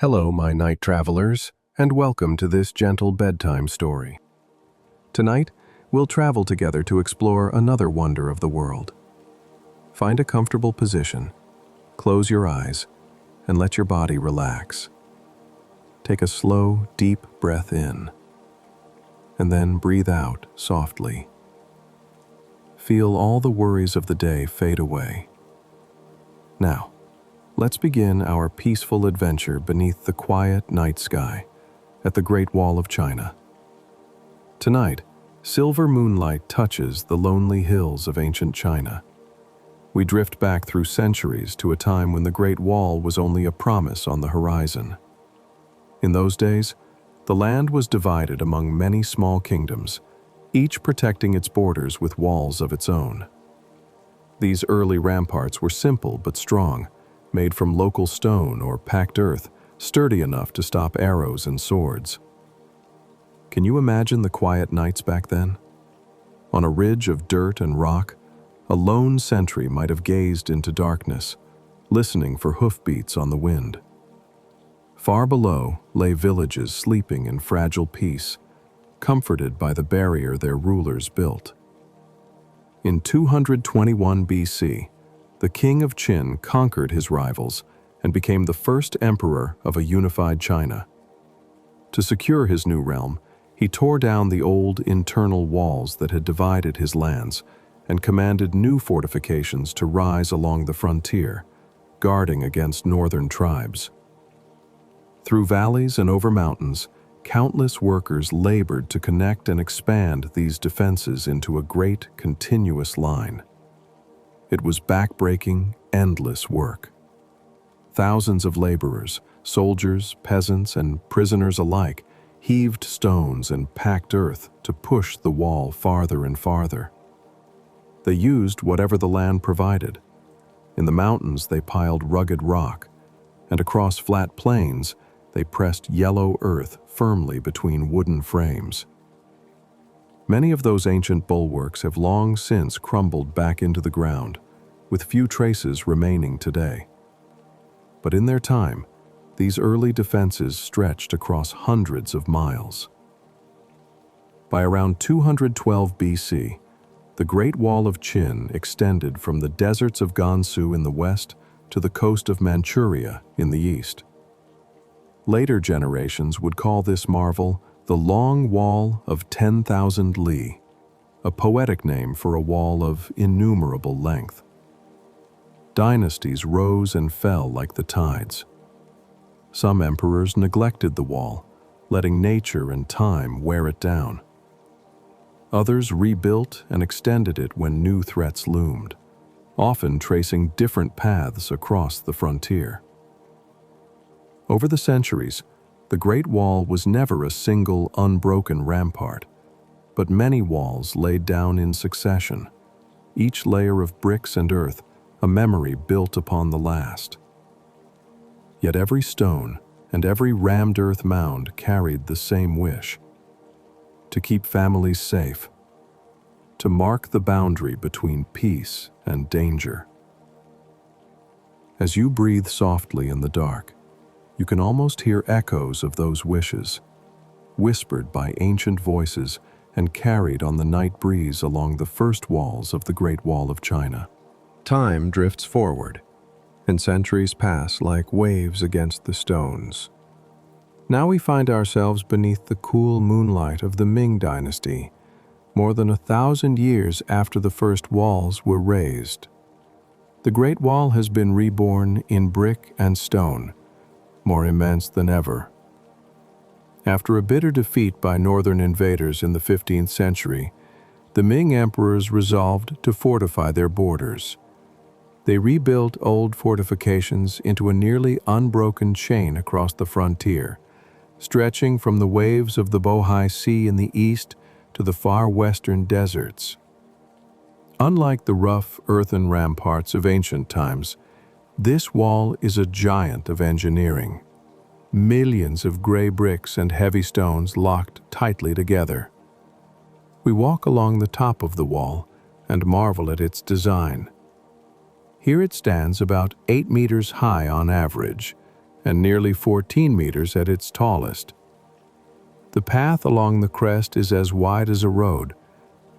Hello, my night travelers, and welcome to this gentle bedtime story. Tonight, we'll travel together to explore another wonder of the world. Find a comfortable position, close your eyes, and let your body relax. Take a slow, deep breath in, and then breathe out softly. Feel all the worries of the day fade away. Now, let's begin our peaceful adventure beneath the quiet night sky at the Great Wall of China. Tonight, silver moonlight touches the lonely hills of ancient China. We drift back through centuries to a time when the Great Wall was only a promise on the horizon. In those days, the land was divided among many small kingdoms, each protecting its borders with walls of its own. These early ramparts were simple but strong, made from local stone or packed earth, sturdy enough to stop arrows and swords. Can you imagine the quiet nights back then? On a ridge of dirt and rock, a lone sentry might have gazed into darkness, listening for hoofbeats on the wind. Far below lay villages sleeping in fragile peace, comforted by the barrier their rulers built. In 221 BC, the king of Qin conquered his rivals and became the first emperor of a unified China. To secure his new realm, he tore down the old internal walls that had divided his lands and commanded new fortifications to rise along the frontier, guarding against northern tribes. Through valleys and over mountains, countless workers labored to connect and expand these defenses into a great, continuous line. It was back-breaking, endless work. Thousands of laborers, soldiers, peasants, and prisoners alike heaved stones and packed earth to push the wall farther and farther. They used whatever the land provided. In the mountains, they piled rugged rock, and across flat plains, they pressed yellow earth firmly between wooden frames. Many of those ancient bulwarks have long since crumbled back into the ground, with few traces remaining today. But in their time, these early defenses stretched across hundreds of miles. By around 212 BC, the Great Wall of Qin extended from the deserts of Gansu in the west to the coast of Manchuria in the east. Later generations would call this marvel the Long Wall of 10,000 Li, a poetic name for a wall of innumerable length. Dynasties rose and fell like the tides. Some emperors neglected the wall, letting nature and time wear it down. Others rebuilt and extended it when new threats loomed, often tracing different paths across the frontier. Over the centuries, the Great Wall was never a single unbroken rampart, but many walls laid down in succession, each layer of bricks and earth a memory built upon the last. Yet every stone and every rammed earth mound carried the same wish: to keep families safe, to mark the boundary between peace and danger. As you breathe softly in the dark, you can almost hear echoes of those wishes, whispered by ancient voices and carried on the night breeze along the first walls of the Great Wall of China. Time drifts forward, and centuries pass like waves against the stones. Now we find ourselves beneath the cool moonlight of the Ming dynasty, more than 1,000 years after the first walls were raised. The Great Wall has been reborn in brick and stone, more immense than ever. After a bitter defeat by northern invaders in the 15th century, the Ming emperors resolved to fortify their borders. They rebuilt old fortifications into a nearly unbroken chain across the frontier, stretching from the waves of the Bohai Sea in the east to the far western deserts. Unlike the rough earthen ramparts of ancient times, this wall is a giant of engineering. Millions of gray bricks and heavy stones locked tightly together. We walk along the top of the wall and marvel at its design. Here it stands about 8 meters high on average, and nearly 14 meters at its tallest. The path along the crest is as wide as a road,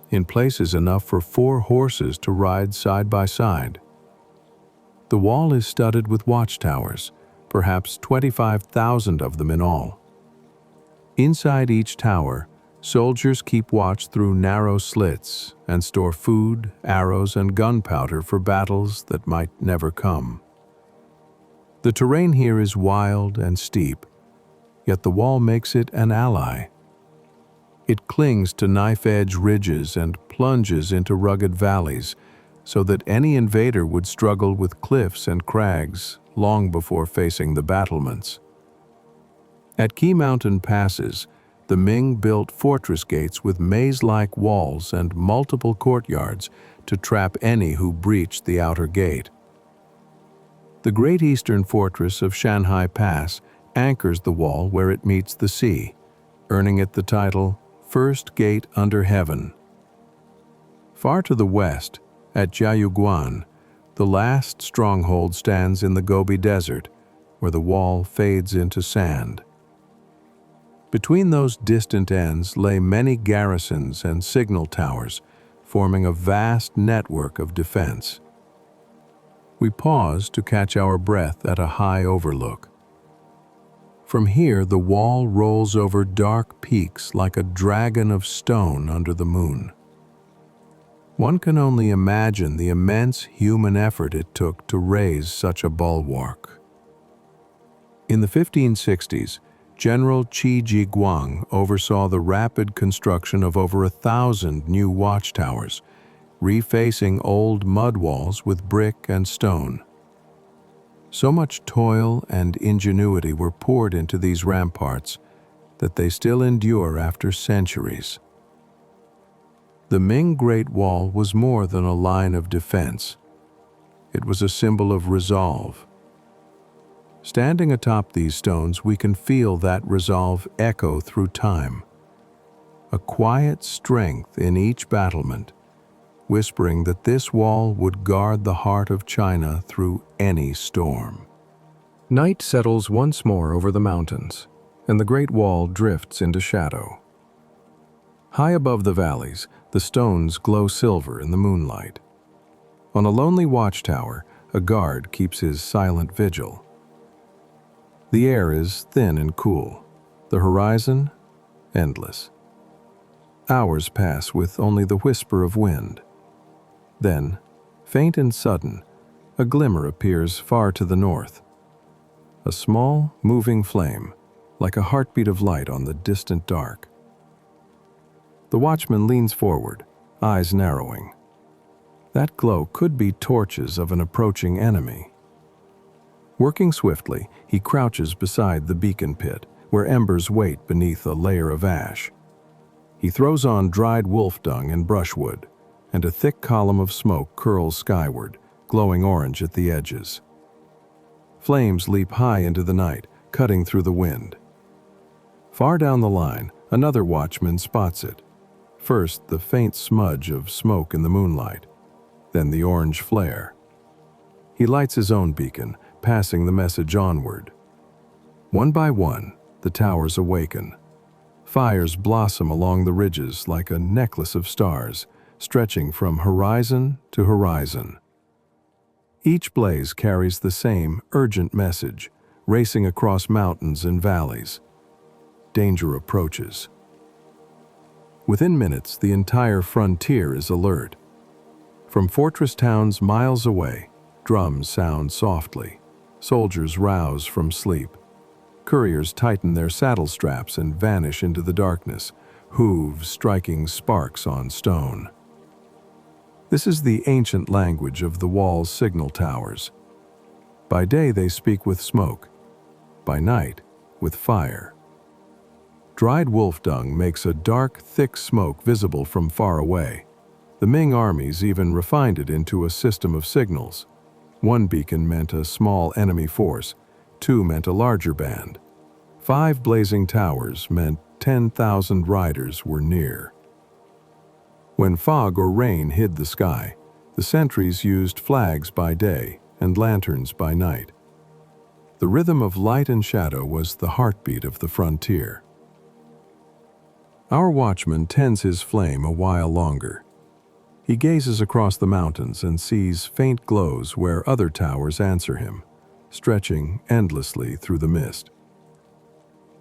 in places enough for 4 horses to ride side by side. The wall is studded with watchtowers, perhaps 25,000 of them in all. Inside each tower, soldiers keep watch through narrow slits and store food, arrows, and gunpowder for battles that might never come. The terrain here is wild and steep, yet the wall makes it an ally. It clings to knife-edge ridges and plunges into rugged valleys, so that any invader would struggle with cliffs and crags long before facing the battlements. At key mountain passes, the Ming built fortress gates with maze-like walls and multiple courtyards to trap any who breached the outer gate. The Great Eastern Fortress of Shanhai Pass anchors the wall where it meets the sea, earning it the title First Gate Under Heaven. Far to the west, at Jiayuguan, the last stronghold stands in the Gobi Desert, where the wall fades into sand. Between those distant ends lay many garrisons and signal towers, forming a vast network of defense. We pause to catch our breath at a high overlook. From here, the wall rolls over dark peaks like a dragon of stone under the moon. One can only imagine the immense human effort it took to raise such a bulwark. In the 1560s, General Qi Jiguang oversaw the rapid construction of over 1,000 new watchtowers, refacing old mud walls with brick and stone. So much toil and ingenuity were poured into these ramparts that they still endure after centuries. The Ming Great Wall was more than a line of defense. It was a symbol of resolve. Standing atop these stones, we can feel that resolve echo through time. A quiet strength in each battlement, whispering that this wall would guard the heart of China through any storm. Night settles once more over the mountains, and the Great Wall drifts into shadow. High above the valleys, the stones glow silver in the moonlight. On a lonely watchtower, a guard keeps his silent vigil. The air is thin and cool, the horizon endless. Hours pass with only the whisper of wind. Then, faint and sudden, a glimmer appears far to the north. A small, moving flame, like a heartbeat of light on the distant dark. The watchman leans forward, eyes narrowing. That glow could be torches of an approaching enemy. Working swiftly, he crouches beside the beacon pit, where embers wait beneath a layer of ash. He throws on dried wolf dung and brushwood, and a thick column of smoke curls skyward, glowing orange at the edges. Flames leap high into the night, cutting through the wind. Far down the line, another watchman spots it. First, the faint smudge of smoke in the moonlight, then the orange flare. He lights his own beacon, passing the message onward. One by one, the towers awaken. Fires blossom along the ridges like a necklace of stars, stretching from horizon to horizon. Each blaze carries the same urgent message, racing across mountains and valleys. Danger approaches. Within minutes, the entire frontier is alert. From fortress towns miles away, drums sound softly. Soldiers rouse from sleep. Couriers tighten their saddle straps and vanish into the darkness, hooves striking sparks on stone. This is the ancient language of the wall's signal towers. By day they speak with smoke, by night with fire. Dried wolf dung makes a dark, thick smoke visible from far away. The Ming armies even refined it into a system of signals. One beacon meant a small enemy force, 2 meant a larger band. 5 blazing towers meant 10,000 riders were near. When fog or rain hid the sky, the sentries used flags by day and lanterns by night. The rhythm of light and shadow was the heartbeat of the frontier. Our watchman tends his flame a while longer. He gazes across the mountains and sees faint glows where other towers answer him, stretching endlessly through the mist.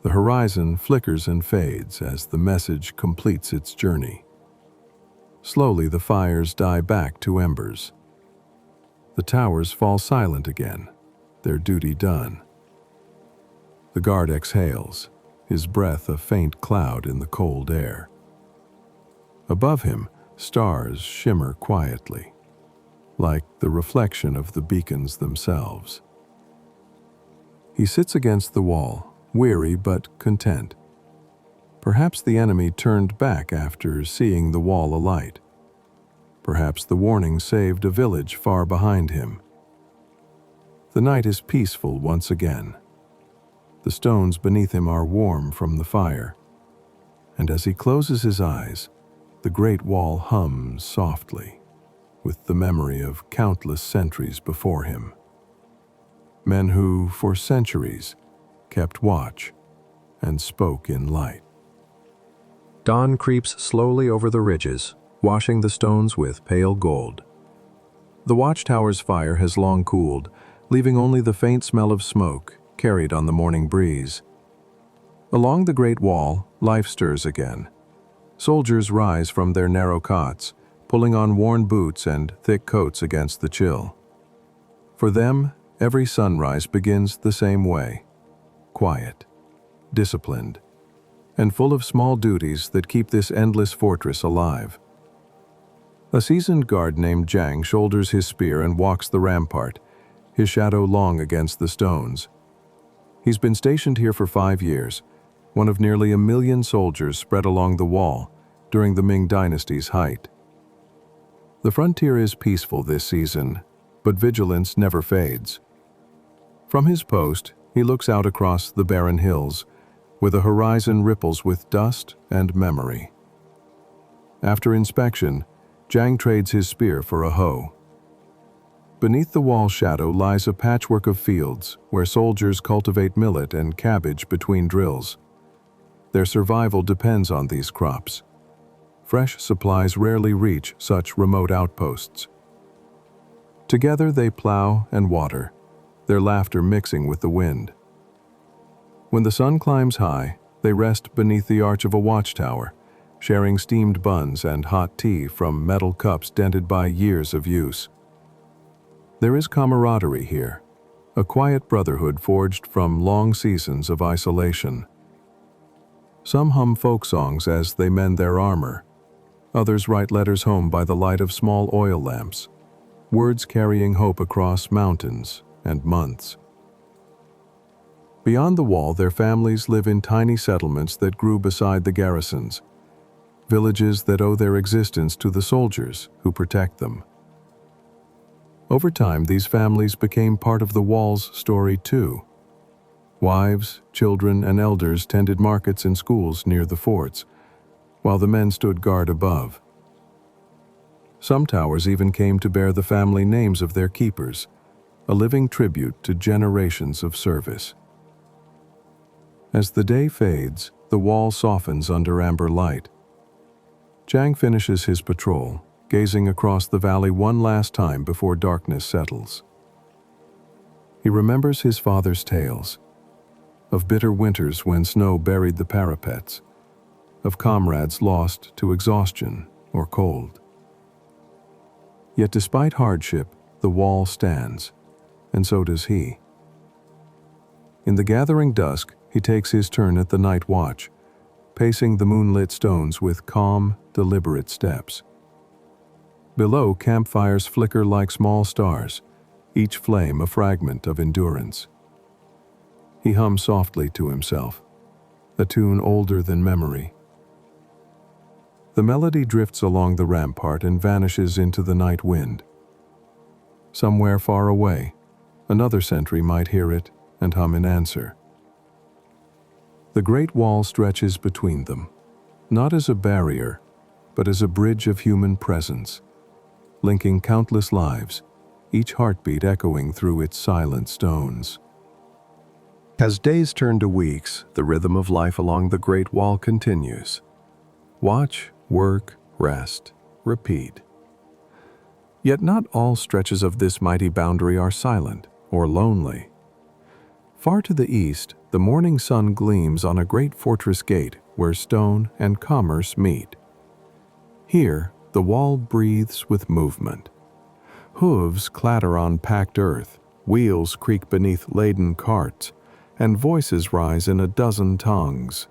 The horizon flickers and fades as the message completes its journey. Slowly the fires die back to embers. The towers fall silent again, their duty done. The guard exhales, his breath a faint cloud in the cold air. Above him, stars shimmer quietly, like the reflection of the beacons themselves. He sits against the wall, weary but content. Perhaps the enemy turned back after seeing the wall alight. Perhaps the warning saved a village far behind him. The night is peaceful once again. The stones beneath him are warm from the fire, and as he closes his eyes, the great wall hums softly, with the memory of countless centuries before him. Men who, for centuries, kept watch and spoke in light. Dawn creeps slowly over the ridges, washing the stones with pale gold. The watchtower's fire has long cooled, leaving only the faint smell of smoke carried on the morning breeze. Along the great wall, life stirs again. Soldiers rise from their narrow cots, pulling on worn boots and thick coats against the chill. For them, every sunrise begins the same way, quiet, disciplined, and full of small duties that keep this endless fortress alive. A seasoned guard named Jiang shoulders his spear and walks the rampart, his shadow long against the stones. He's been stationed here for 5 years, one of nearly 1 million soldiers spread along the wall during the Ming dynasty's height. The frontier is peaceful this season, but vigilance never fades. From his post, he looks out across the barren hills, where the horizon ripples with dust and memory. After inspection, Jiang trades his spear for a hoe. Beneath the wall's shadow lies a patchwork of fields where soldiers cultivate millet and cabbage between drills. Their survival depends on these crops. Fresh supplies rarely reach such remote outposts. Together they plow and water, their laughter mixing with the wind. When the sun climbs high, they rest beneath the arch of a watchtower, sharing steamed buns and hot tea from metal cups dented by years of use. There is camaraderie here, a quiet brotherhood forged from long seasons of isolation. Some hum folk songs as they mend their armor. Others write letters home by the light of small oil lamps, words carrying hope across mountains and months. Beyond the wall, their families live in tiny settlements that grew beside the garrisons, villages that owe their existence to the soldiers who protect them. Over time, these families became part of the wall's story too. Wives, children, and elders tended markets and schools near the forts, while the men stood guard above. Some towers even came to bear the family names of their keepers, a living tribute to generations of service. As the day fades, the wall softens under amber light. Jiang finishes his patrol, gazing across the valley one last time before darkness settles. He remembers his father's tales, of bitter winters when snow buried the parapets, of comrades lost to exhaustion or cold. Yet despite hardship, the wall stands, and so does he. In the gathering dusk, he takes his turn at the night watch, pacing the moonlit stones with calm, deliberate steps. Below, campfires flicker like small stars, each flame a fragment of endurance. He hums softly to himself, a tune older than memory. The melody drifts along the rampart and vanishes into the night wind. Somewhere far away, another sentry might hear it and hum in answer. The great wall stretches between them, not as a barrier, but as a bridge of human presence, linking countless lives, each heartbeat echoing through its silent stones. As days turn to weeks, the rhythm of life along the Great Wall continues. Watch, work, rest, repeat. Yet not all stretches of this mighty boundary are silent or lonely. Far to the east, the morning sun gleams on a great fortress gate where stone and commerce meet. Here, the wall breathes with movement. Hooves clatter on packed earth, wheels creak beneath laden carts, and voices rise in a dozen tongues.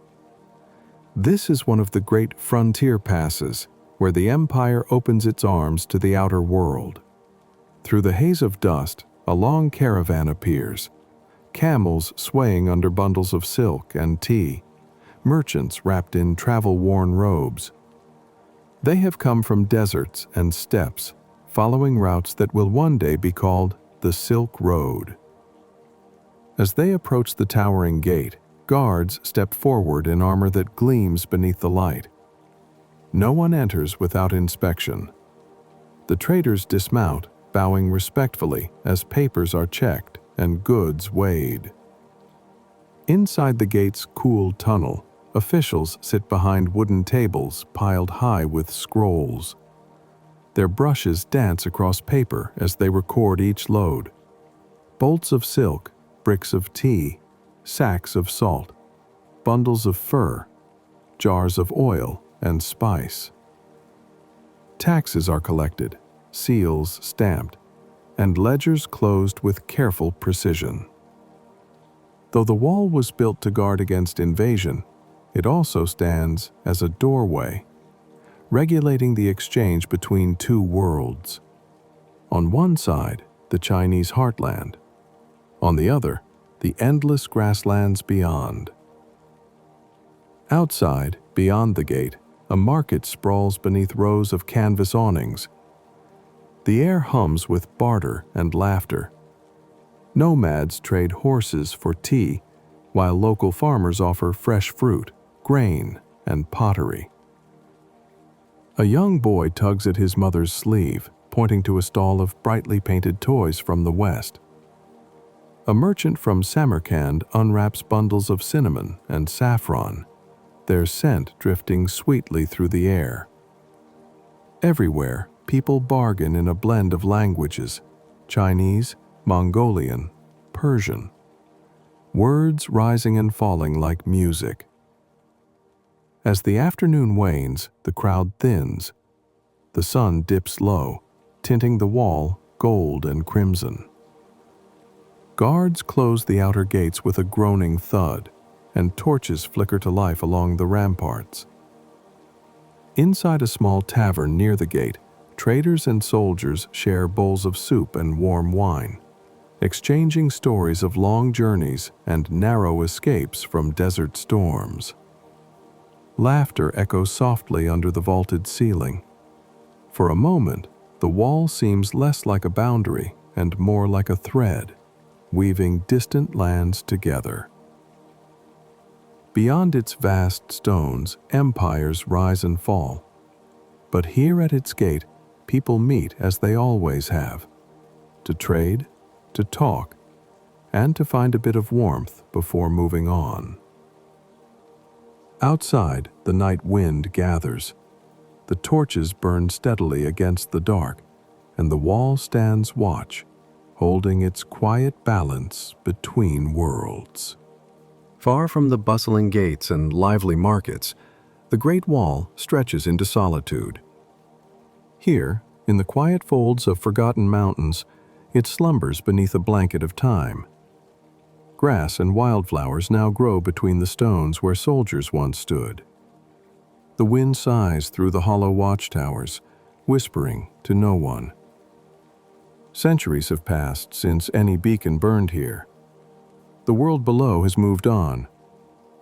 This is one of the great frontier passes, where the empire opens its arms to the outer world. Through the haze of dust, a long caravan appears, camels swaying under bundles of silk and tea, merchants wrapped in travel-worn robes. They have come from deserts and steppes, following routes that will one day be called the Silk Road. As they approach the towering gate, guards step forward in armor that gleams beneath the light. No one enters without inspection. The traders dismount, bowing respectfully as papers are checked and goods weighed. Inside the gate's cool tunnel, officials sit behind wooden tables piled high with scrolls. Their brushes dance across paper as they record each load. Bolts of silk, bricks of tea, sacks of salt, bundles of fur, jars of oil and spice. Taxes are collected, seals stamped, and ledgers closed with careful precision. Though the wall was built to guard against invasion, it also stands as a doorway, regulating the exchange between two worlds. On one side, the Chinese heartland. On the other, the endless grasslands beyond. Outside, beyond the gate, a market sprawls beneath rows of canvas awnings. The air hums with barter and laughter. Nomads trade horses for tea, while local farmers offer fresh fruit, grain, and pottery. A young boy tugs at his mother's sleeve, pointing to a stall of brightly painted toys from the west. A merchant from Samarkand unwraps bundles of cinnamon and saffron, their scent drifting sweetly through the air. Everywhere, people bargain in a blend of languages: Chinese, Mongolian, Persian. Words rising and falling like music. As the afternoon wanes, the crowd thins. The sun dips low, tinting the wall gold and crimson. Guards close the outer gates with a groaning thud, and torches flicker to life along the ramparts. Inside a small tavern near the gate, traders and soldiers share bowls of soup and warm wine, exchanging stories of long journeys and narrow escapes from desert storms. Laughter echoes softly under the vaulted ceiling. For a moment, the wall seems less like a boundary and more like a thread, weaving distant lands together. Beyond its vast stones, empires rise and fall. But here at its gate, people meet as they always have, to trade, to talk, and to find a bit of warmth before moving on. Outside, the night wind gathers. The torches burn steadily against the dark, and the wall stands watch, holding its quiet balance between worlds. Far from the bustling gates and lively markets, the Great Wall stretches into solitude. Here, in the quiet folds of forgotten mountains, it slumbers beneath a blanket of time. Grass and wildflowers now grow between the stones where soldiers once stood. The wind sighs through the hollow watchtowers, whispering to no one. Centuries have passed since any beacon burned here. The world below has moved on,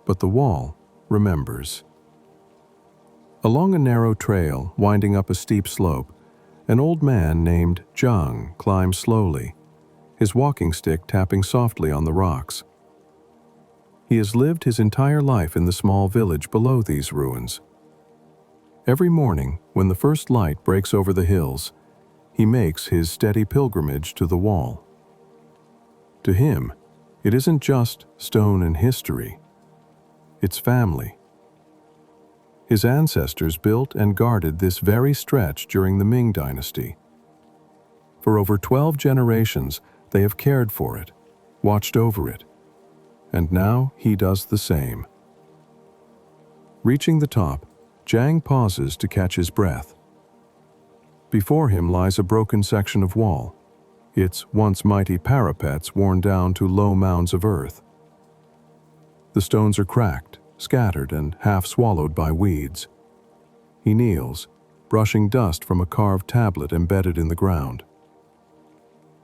but the wall remembers. Along a narrow trail winding up a steep slope, an old man named Zhang climbs slowly, his walking stick tapping softly on the rocks. He has lived his entire life in the small village below these ruins. Every morning, when the first light breaks over the hills, he makes his steady pilgrimage to the wall. To him, It isn't just stone and history, it's family. His ancestors built and guarded this very stretch during the Ming dynasty. For over 12 generations, they have cared for it, watched over it, and now he does the same. Reaching the top, Zhang pauses to catch his breath. Before him lies a broken section of wall, its once mighty parapets worn down to low mounds of earth. The stones are cracked, scattered, and half swallowed by weeds. He kneels, brushing dust from a carved tablet embedded in the ground.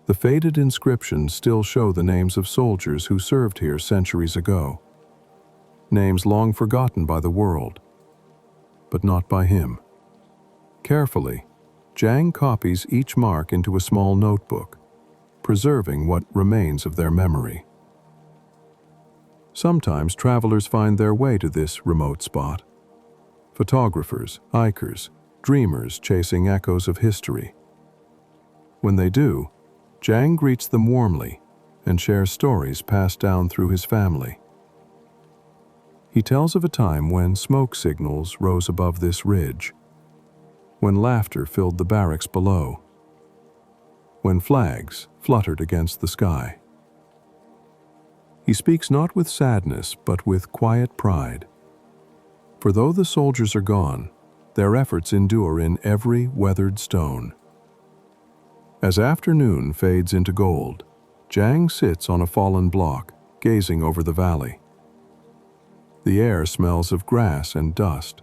The faded inscriptions still show the names of soldiers who served here centuries ago. Names long forgotten by the world, but not by him. Carefully, Zhang copies each mark into a small notebook, preserving what remains of their memory. Sometimes travelers find their way to this remote spot. Photographers, hikers, dreamers chasing echoes of history. When they do, Zhang greets them warmly and shares stories passed down through his family. He tells of a time when smoke signals rose above this ridge, when laughter filled the barracks below, when flags fluttered against the sky. He speaks not with sadness, but with quiet pride. For though the soldiers are gone, their efforts endure in every weathered stone. As afternoon fades into gold, Zhang sits on a fallen block, gazing over the valley. The air smells of grass and dust,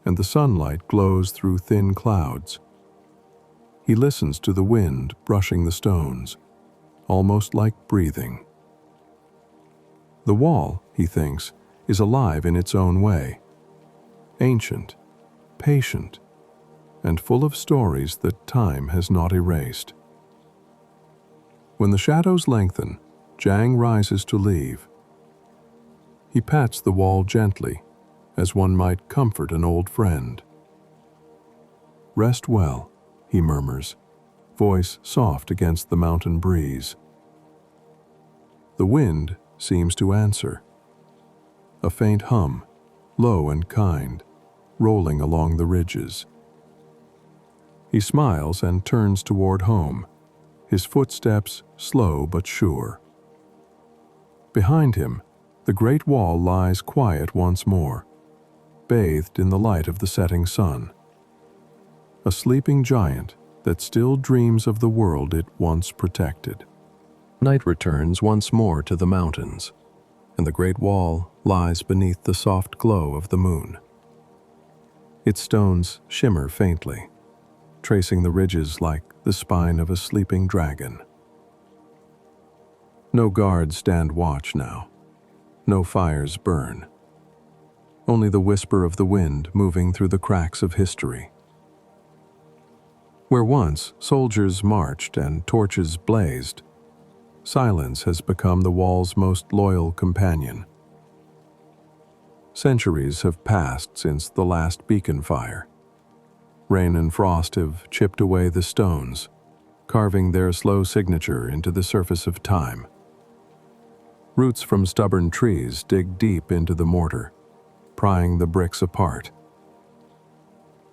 and the sunlight glows through thin clouds. He listens to the wind brushing the stones, almost like breathing. The wall, he thinks, is alive in its own way. Ancient, patient, and full of stories that time has not erased. When the shadows lengthen, Zhang rises to leave. He pats the wall gently, as one might comfort an old friend. "Rest well," he murmurs, voice soft against the mountain breeze. The wind seems to answer. A faint hum, low and kind, rolling along the ridges. He smiles and turns toward home, his footsteps slow but sure. Behind him, the great wall lies quiet once more, bathed in the light of the setting sun. A sleeping giant that still dreams of the world it once protected. Night returns once more to the mountains, and the great wall lies beneath the soft glow of the moon. Its stones shimmer faintly, tracing the ridges like the spine of a sleeping dragon. No guards stand watch now. No fires burn. Only the whisper of the wind moving through the cracks of history. Where once soldiers marched and torches blazed, silence has become the wall's most loyal companion. Centuries have passed since the last beacon fire. Rain and frost have chipped away the stones, carving their slow signature into the surface of time. Roots from stubborn trees dig deep into the mortar, prying the bricks apart.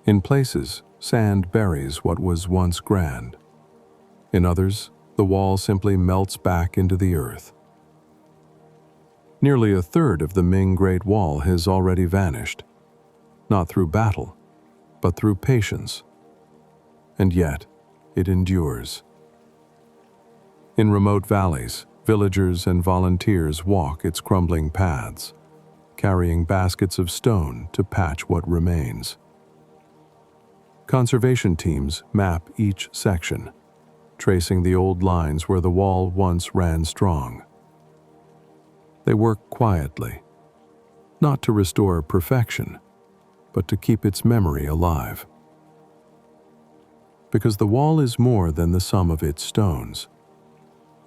In places, sand buries what was once grand. In others, the wall simply melts back into the earth. Nearly a third of the Ming Great Wall has already vanished, not through battle, but through patience. And yet, it endures. In remote valleys, villagers and volunteers walk its crumbling paths, carrying baskets of stone to patch what remains. Conservation teams map each section, tracing the old lines where the wall once ran strong. They work quietly, not to restore perfection, but to keep its memory alive. Because the wall is more than the sum of its stones.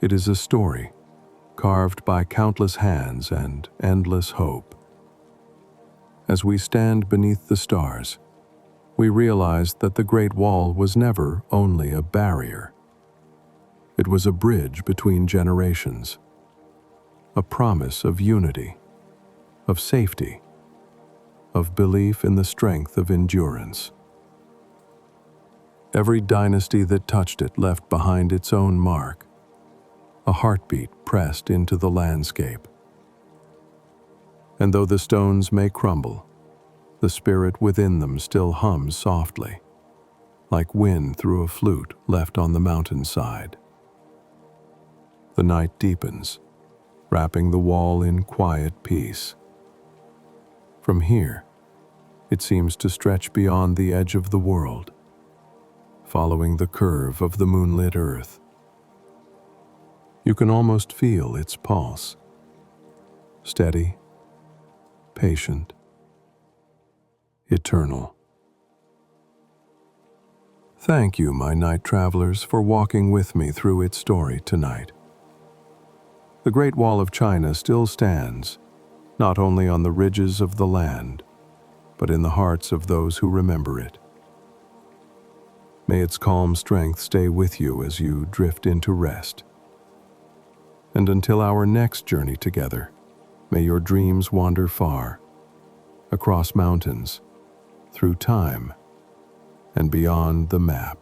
It is a story, carved by countless hands and endless hope. As we stand beneath the stars, we realize that the Great Wall was never only a barrier. It was a bridge between generations, a promise of unity, of safety, of belief in the strength of endurance. Every dynasty that touched it left behind its own mark, a heartbeat pressed into the landscape. And though the stones may crumble, the spirit within them still hums softly, like wind through a flute left on the mountainside. The night deepens, wrapping the wall in quiet peace. From here, it seems to stretch beyond the edge of the world, following the curve of the moonlit earth. You can almost feel its pulse, steady, patient, eternal. Thank you, my night travelers, for walking with me through its story tonight. The Great Wall of China still stands, not only on the ridges of the land, but in the hearts of those who remember it. May its calm strength stay with you as you drift into rest. And until our next journey together, may your dreams wander far, across mountains, through time, and beyond the map.